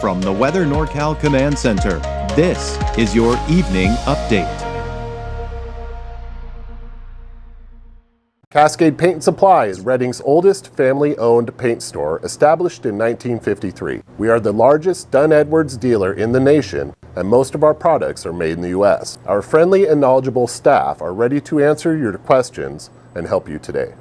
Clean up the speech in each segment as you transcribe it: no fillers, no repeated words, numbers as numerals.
From the Weather NorCal Command Center, this is your Evening Update. Cascade Paint & Supply is Reading's oldest family-owned paint store, established in 1953. We are the largest Dunn-Edwards dealer in the nation, and most of our products are made in the U.S. Our friendly and knowledgeable staff are ready to answer your questions and help you today.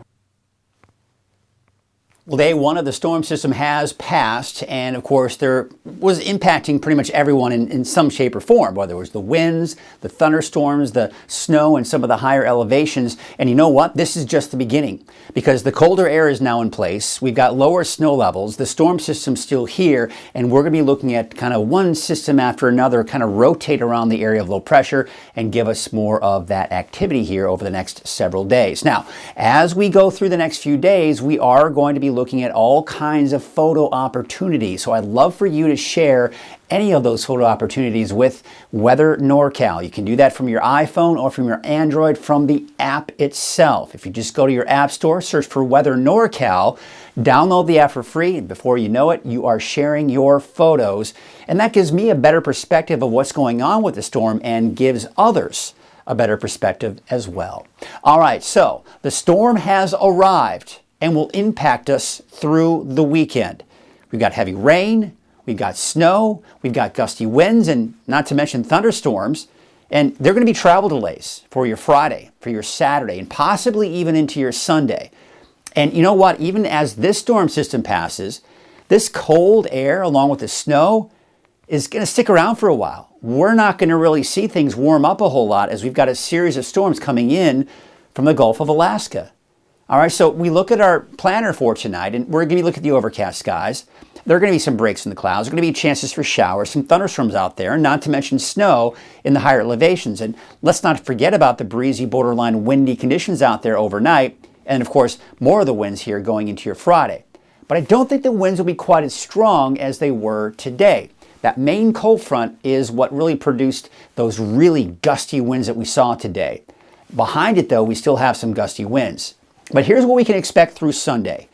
Well, day one of the storm system has passed, and of course there was impacting pretty much everyone in some shape or form, whether it was the winds, the thunderstorms, the snow, and some of the higher elevations. And you know what? This is just the beginning, because the colder air is now in place. We've got lower snow levels. The storm system's still here, and we're going to be looking at kind of one system after another kind of rotate around the area of low pressure and give us more of that activity here over the next several days. Now, as we go through the next few days, we are going to be looking at all kinds of photo opportunities. So I'd love for you to share any of those photo opportunities with Weather NorCal. You can do that from your iPhone or from your Android from the app itself. If you just go to your app store, search for Weather NorCal, download the app for free, and before you know it, you are sharing your photos. And that gives me a better perspective of what's going on with the storm and gives others a better perspective as well. All right, so the storm has arrived and will impact us through the weekend. We've got heavy rain, we've got snow, we've got gusty winds, and not to mention thunderstorms. And there are going to be travel delays for your Friday, for your Saturday, and possibly even into your Sunday. And you know what? Even as this storm system passes, this cold air along with the snow is going to stick around for a while. We're not going to really see things warm up a whole lot as we've got a series of storms coming in from the Gulf of Alaska. All right, so we look at our planner for tonight, and we're going to look at the overcast skies. There are going to be some breaks in the clouds. There are going to be chances for showers, some thunderstorms out there, not to mention snow in the higher elevations. And let's not forget about the breezy, borderline windy conditions out there overnight. And of course, more of the winds here going into your Friday. But I don't think the winds will be quite as strong as they were today. That main cold front is what really produced those really gusty winds that we saw today. Behind it, though, we still have some gusty winds. But here's what we can expect through Sunday.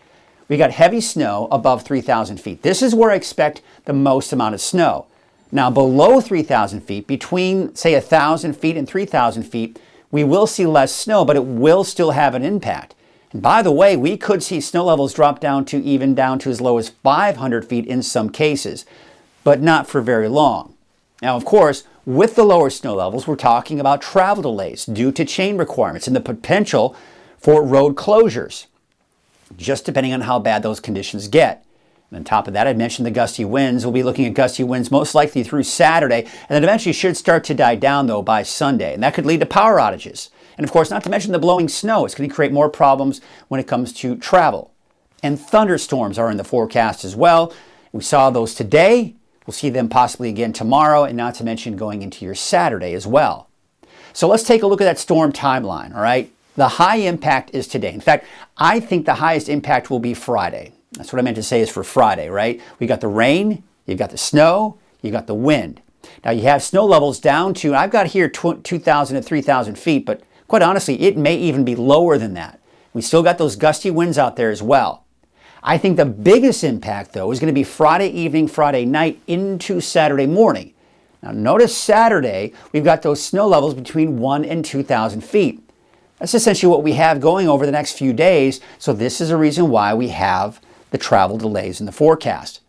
We got heavy snow above 3,000 feet. This is where I expect the most amount of snow. Now, below 3,000 feet, between, say, 1,000 feet and 3,000 feet, we will see less snow, but it will still have an impact. And by the way, we could see snow levels drop down to as low as 500 feet in some cases, but not for very long. Now, of course, with the lower snow levels, we're talking about travel delays due to chain requirements and the potential for road closures, just depending on how bad those conditions get. And on top of that, I mentioned the gusty winds. We'll be looking at gusty winds most likely through Saturday, and then eventually should start to die down, though, by Sunday. And that could lead to power outages. And of course, not to mention the blowing snow. It's going to create more problems when it comes to travel. And thunderstorms are in the forecast as well. We saw those today. We'll see them possibly again tomorrow, and not to mention going into your Saturday as well. So let's take a look at that storm timeline, all right? The high impact is today. In fact, I think the highest impact will be Friday. That's what I meant to say is for Friday, right? We got the rain, you've got the snow, you've got the wind. Now you have snow levels down to, I've got here 2,000 to 3,000 feet, but quite honestly, it may even be lower than that. We still got those gusty winds out there as well. I think the biggest impact, though, is going to be Friday evening, Friday night into Saturday morning. Now notice Saturday, we've got those snow levels between 1,000 and 2,000 feet. That's essentially what we have going over the next few days, so this is a reason why we have the travel delays in the forecast.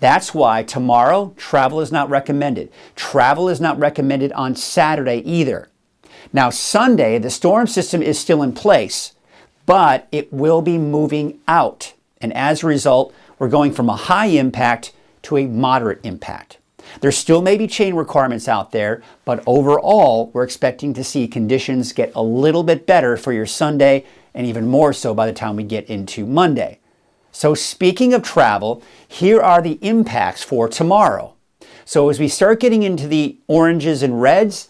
That's why tomorrow, travel is not recommended. Travel is not recommended on Saturday either. Now, Sunday, the storm system is still in place, but it will be moving out. And as a result, we're going from a high impact to a moderate impact. There still may be chain requirements out there, but overall, we're expecting to see conditions get a little bit better for your Sunday, and even more so by the time we get into Monday. So speaking of travel, here are the impacts for tomorrow. So as we start getting into the oranges and reds,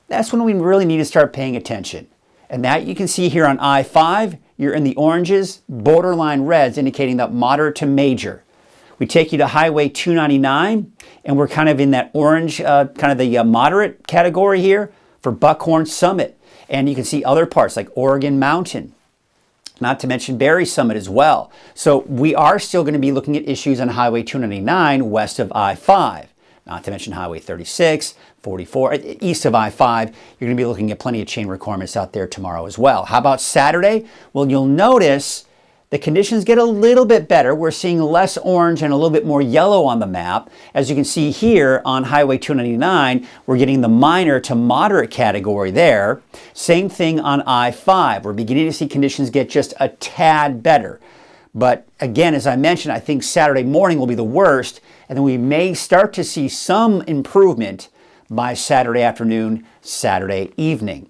that's when we really need to start paying attention. And that you can see here on I-5, you're in the oranges, borderline reds, indicating that moderate to major. We take you to Highway 299, and we're kind of in that orange, kind of the moderate category here for Buckhorn Summit. And you can see other parts like Oregon Mountain. not to mention Berry Summit as well. So we are still going to be looking at issues on Highway 299 west of I-5, not to mention Highway 36, 44, east of I-5. You're going to be looking at plenty of chain requirements out there tomorrow as well. How about Saturday? Well, you'll notice the conditions get a little bit better. We're seeing less orange and a little bit more yellow on the map. As you can see here on Highway 299, we're getting the minor to moderate category there. Same thing on I-5. We're beginning to see conditions get just a tad better. But again, as I mentioned, I think Saturday morning will be the worst, and then we may start to see some improvement by Saturday afternoon, Saturday evening.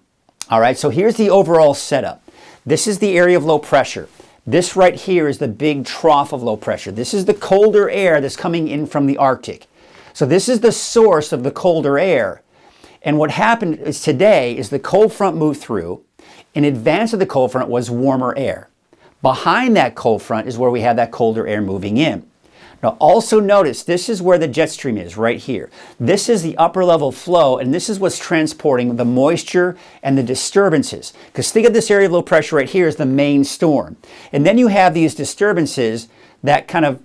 All right, so here's the overall setup. This is the area of low pressure. This right here is the big trough of low pressure. This is the colder air that's coming in from the Arctic. So this is the source of the colder air. And what happened is today is the cold front moved through. In advance of the cold front was warmer air. Behind that cold front is where we have that colder air moving in. Now also notice this is where the jet stream is, right here. This is the upper level flow, and this is what's transporting the moisture and the disturbances. Because think of this area of low pressure right here as the main storm. And then you have these disturbances that kind of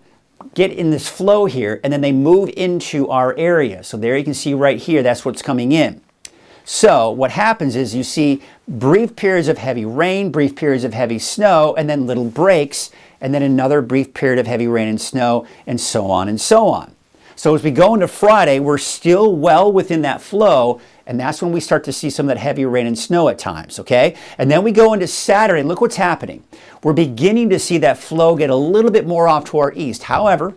get in this flow here, and then they move into our area. So there you can see right here, that's what's coming in. So what happens is you see brief periods of heavy rain, brief periods of heavy snow, and then little breaks, and then another brief period of heavy rain and snow, and so on and so on. So as we go into Friday, we're still well within that flow, and that's when we start to see some of that heavy rain and snow at times, okay? And then we go into Saturday, and look what's happening. We're beginning to see that flow get a little bit more off to our east. However,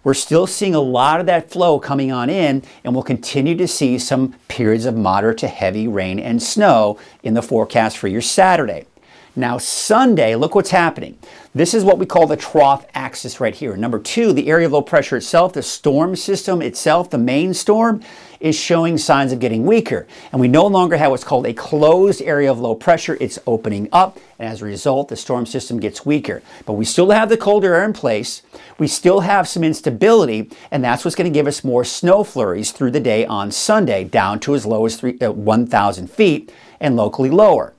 we're still seeing a lot of that flow coming on in, and we'll continue to see some periods of moderate to heavy rain and snow in the forecast for your Saturday. Now Sunday, look what's happening. This is what we call the trough axis right here. Number two, the area of low pressure itself, the storm system itself, the main storm, is showing signs of getting weaker. And we no longer have what's called a closed area of low pressure. It's opening up, and as a result, the storm system gets weaker. But we still have the colder air in place. We still have some instability, and that's what's going to give us more snow flurries through the day on Sunday, down to as low as 1,000 feet and locally lower.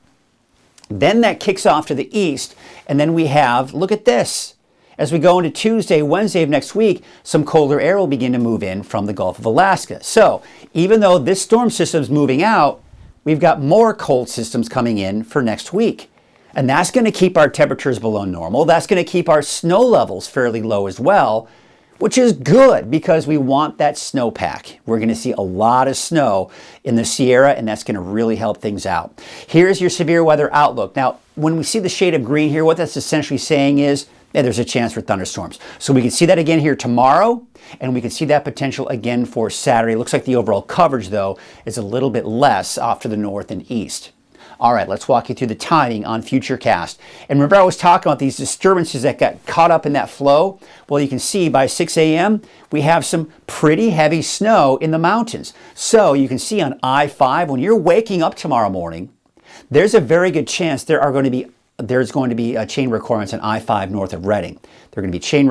Then that kicks off to the east, and then we have, look at this. As we go into Tuesday, Wednesday of next week, some colder air will begin to move in from the Gulf of Alaska. So even though this storm system is moving out, we've got more cold systems coming in for next week. And that's going to keep our temperatures below normal. That's going to keep our snow levels fairly low as well, which is good because we want that snowpack. We're going to see a lot of snow in the Sierra, and that's going to really help things out. Here's your severe weather outlook. Now, when we see the shade of green here, what that's essentially saying is there's a chance for thunderstorms. So we can see that again here tomorrow, and we can see that potential again for Saturday. It looks like the overall coverage, though, is a little bit less off to the north and east. All right, let's walk you through the timing on Futurecast. And remember I was talking about these disturbances that got caught up in that flow? Well, you can see by 6 a.m., we have some pretty heavy snow in the mountains. So you can see on I-5, when you're waking up tomorrow morning, there's a very good chance there's going to be chain requirements on I-5 north of Reading. They're going to be chain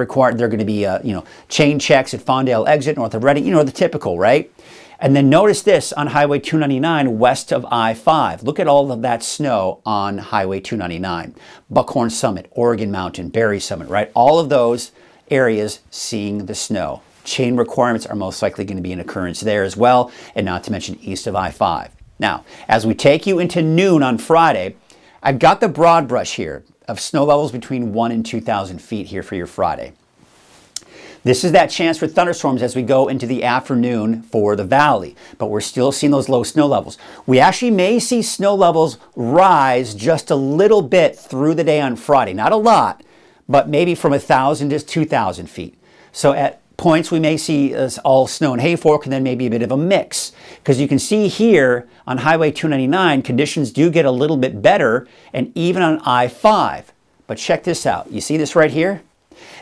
chain checks at Fondale exit north of Reading. You know, the typical, right? And then notice this on Highway 299 west of I-5. Look at all of that snow on Highway 299. Buckhorn Summit, Oregon Mountain, Berry Summit, right? All of those areas seeing the snow. Chain requirements are most likely going to be an occurrence there as well, and not to mention east of I-5. Now, as we take you into noon on Friday, I've got the broad brush here of snow levels between 1,000 and 2,000 feet here for your Friday. This is that chance for thunderstorms as we go into the afternoon for the valley, but we're still seeing those low snow levels. We actually may see snow levels rise just a little bit through the day on Friday. Not a lot, but maybe from 1,000 to 2,000 feet. So at points we may see all snow and hay fork, and then maybe a bit of a mix. Because you can see here on Highway 299, conditions do get a little bit better, and even on I-5. But check this out. You see this right here?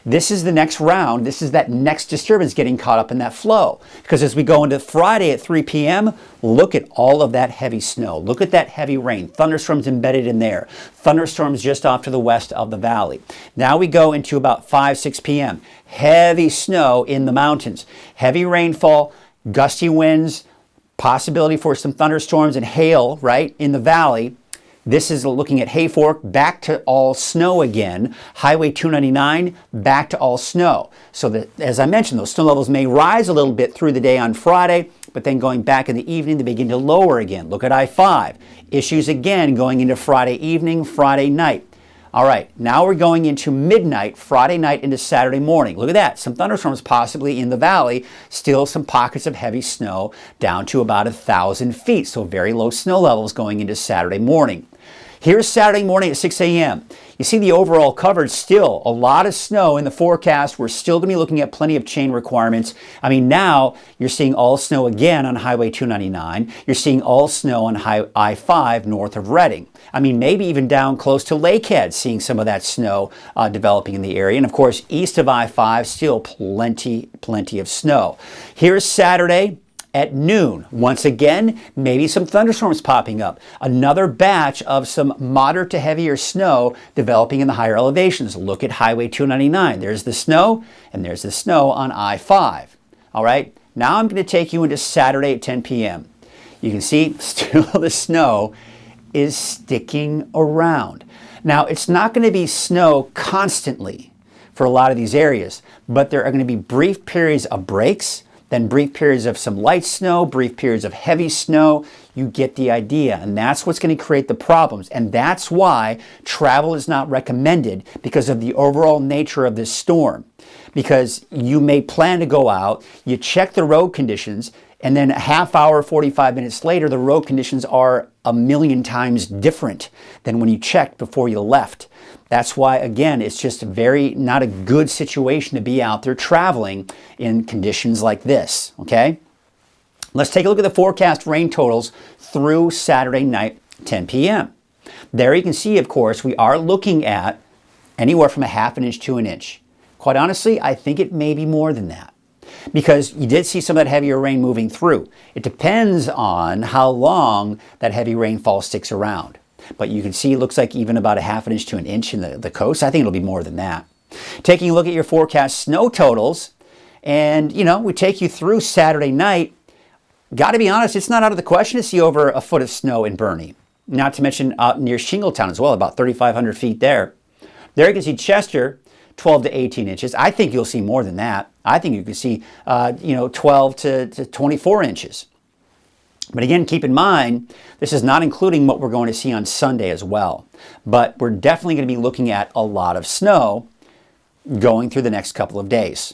This is the next round. This is that next disturbance getting caught up in that flow. Because as we go into Friday at 3 p.m., look at all of that heavy snow. Look at that heavy rain. Thunderstorms embedded in there. Thunderstorms just off to the west of the valley. Now we go into about 5, 6 p.m. Heavy snow in the mountains. Heavy rainfall, gusty winds, possibility for some thunderstorms and hail, right, in the valley. This is looking at Hayfork, back to all snow again. Highway 299, back to all snow. So that, as I mentioned, those snow levels may rise a little bit through the day on Friday, but then going back in the evening, they begin to lower again. Look at I-5. Issues again going into Friday evening, Friday night. All right, now we're going into midnight, Friday night into Saturday morning. Look at that, some thunderstorms possibly in the valley, still some pockets of heavy snow down to about 1,000 feet, so very low snow levels going into Saturday morning. Here's Saturday morning at 6 a.m. You see the overall coverage, still a lot of snow in the forecast. We're still going to be looking at plenty of chain requirements. I mean, now you're seeing all snow again on Highway 299. You're seeing all snow on I-5 north of Reading. I mean, maybe even down close to Lakehead, seeing some of that snow developing in the area. And of course, east of I-5, still plenty of snow. Here's Saturday at noon. Once again, maybe some thunderstorms popping up. Another batch of some moderate to heavier snow developing in the higher elevations. Look at Highway 299. There's the snow, and there's the snow on I-5. All right, now I'm going to take you into Saturday at 10 p.m. You can see still the snow is sticking around. Now, it's not going to be snow constantly for a lot of these areas, but there are going to be brief periods of breaks, then brief periods of some light snow, brief periods of heavy snow. You get the idea, and that's what's going to create the problems. And that's why travel is not recommended, because of the overall nature of this storm. Because you may plan to go out, you check the road conditions, and then a half hour, 45 minutes later, the road conditions are a million times different than when you checked before you left. That's why, again, it's just not a good situation to be out there traveling in conditions like this, okay? Let's take a look at the forecast rain totals through Saturday night, 10 p.m. There you can see, of course, we are looking at anywhere from 1/2 inch to 1 inch. Quite honestly, I think it may be more than that, because you did see some of that heavier rain moving through. It depends on how long that heavy rainfall sticks around. But you can see it looks like even about 1/2 inch to 1 inch in the coast. I think it'll be more than that. Taking a look at your forecast snow totals, and we take you through Saturday night. Got to be honest, it's not out of the question to see over 1 foot of snow in Bernie. Not to mention out near Shingletown as well, about 3,500 feet there. There you can see Chester, 12 to 18 inches. I think you'll see more than that. I think you can see 12 to 24 inches. But again, keep in mind, this is not including what we're going to see on Sunday as well. But we're definitely going to be looking at a lot of snow going through the next couple of days.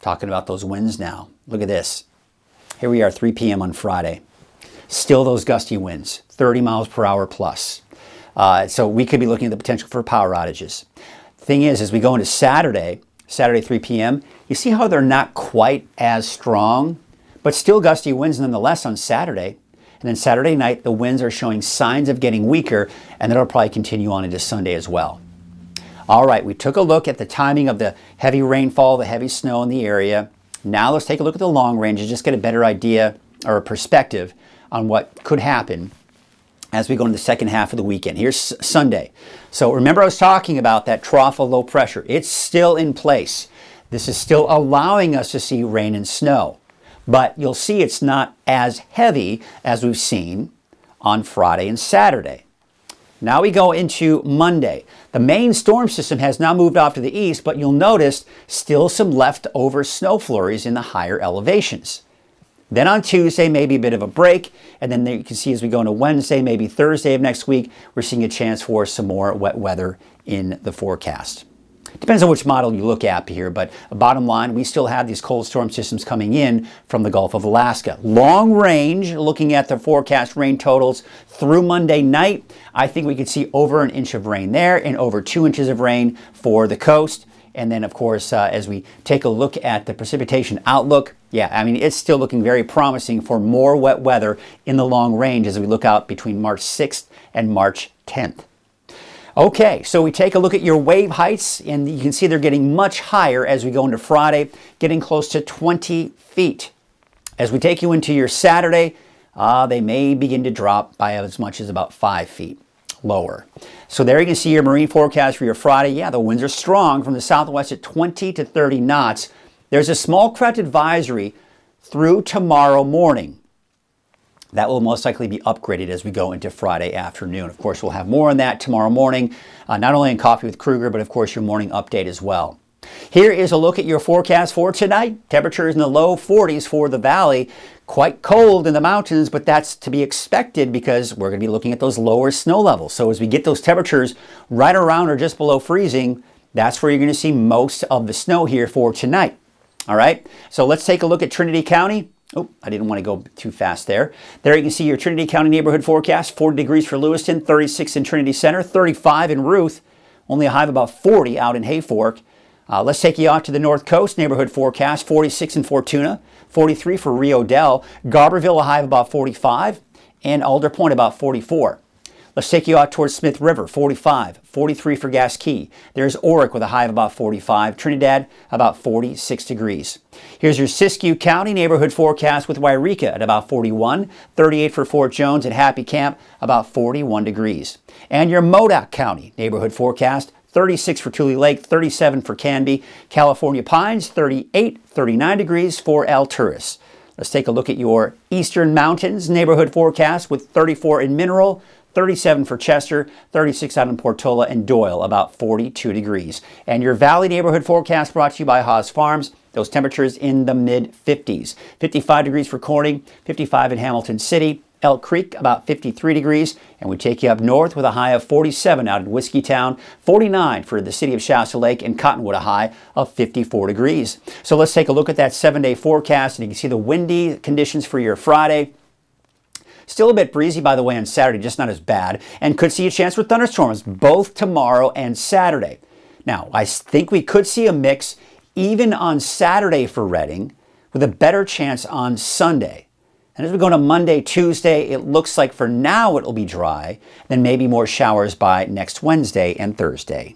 Talking about those winds now. Look at this. Here we are, 3 p.m. on Friday. Still those gusty winds, 30 miles per hour plus. So we could be looking at the potential for power outages. Thing is, as we go into Saturday 3 p.m., you see how they're not quite as strong, but still gusty winds nonetheless on Saturday. And then Saturday night, the winds are showing signs of getting weaker, and that'll probably continue on into Sunday as well. All right, we took a look at the timing of the heavy rainfall, the heavy snow in the area. Now let's take a look at the long range and just get a better idea or a perspective on what could happen as we go into the second half of the weekend. Here's Sunday. So remember I was talking about that trough of low pressure. It's still in place. This is still allowing us to see rain and snow. But you'll see it's not as heavy as we've seen on Friday and Saturday. Now we go into Monday. The main storm system has now moved off to the east, but you'll notice still some leftover snow flurries in the higher elevations. Then on Tuesday, maybe a bit of a break. And then you can see as we go into Wednesday, maybe Thursday of next week, we're seeing a chance for some more wet weather in the forecast. Depends on which model you look at here, but bottom line, we still have these cold storm systems coming in from the Gulf of Alaska. Long range, looking at the forecast rain totals through Monday night, I think we could see over 1 inch of rain there and over 2 inches of rain for the coast. And then, of course, as we take a look at the precipitation outlook, it's still looking very promising for more wet weather in the long range as we look out between March 6th and March 10th. Okay, so we take a look at your wave heights, and you can see they're getting much higher as we go into Friday, getting close to 20 feet. As we take you into your Saturday, they may begin to drop by as much as about 5 feet lower. So there you can see your marine forecast for your Friday. Yeah, the winds are strong from the southwest at 20 to 30 knots. There's a small craft advisory through tomorrow morning. That will most likely be upgraded as we go into Friday afternoon. Of course, we'll have more on that tomorrow morning, not only in Coffee with Kruger, but of course your morning update as well. Here is a look at your forecast for tonight. Temperatures in the low 40s for the valley. Quite cold in the mountains, but that's to be expected because we're going to be looking at those lower snow levels. So as we get those temperatures right around or just below freezing, that's where you're going to see most of the snow here for tonight. All right, so let's take a look at Trinity County. Oh, I didn't want to go too fast there. There you can see your Trinity County neighborhood forecast. 40 degrees for Lewiston, 36 in Trinity Center, 35 in Ruth, only a high of about 40 out in Hayfork. Let's take you out to the North Coast neighborhood forecast. 46 in Fortuna, 43 for Rio Dell, Garberville a high of about 45, and Alder Point about 44. Let's take you out towards Smith River, 45, 43 for Gasquet. There's Orick with a high of about 45, Trinidad about 46 degrees. Here's your Siskiyou County neighborhood forecast with Wairika at about 41, 38 for Fort Jones and Happy Camp about 41 degrees. And your Modoc County neighborhood forecast, 36 for Tule Lake, 37 for Canby, California Pines, 38, 39 degrees for Alturas. Let's take a look at your Eastern Mountains neighborhood forecast with 34 in Mineral, 37 for Chester, 36 out in Portola and Doyle, about 42 degrees. And your Valley neighborhood forecast brought to you by Haas Farms. Those temperatures in the mid-50s. 55 degrees for Corning, 55 in Hamilton City, Elk Creek about 53 degrees, and we take you up north with a high of 47 out in Whiskeytown, 49 for the city of Shasta Lake, and Cottonwood a high of 54 degrees. So let's take a look at that 7-day forecast, and you can see the windy conditions for your Friday. Still a bit breezy, by the way, on Saturday, just not as bad, and could see a chance for thunderstorms both tomorrow and Saturday. Now, I think we could see a mix even on Saturday for Redding, with a better chance on Sunday. And as we go to Monday, Tuesday, it looks like for now it will be dry, then maybe more showers by next Wednesday and Thursday.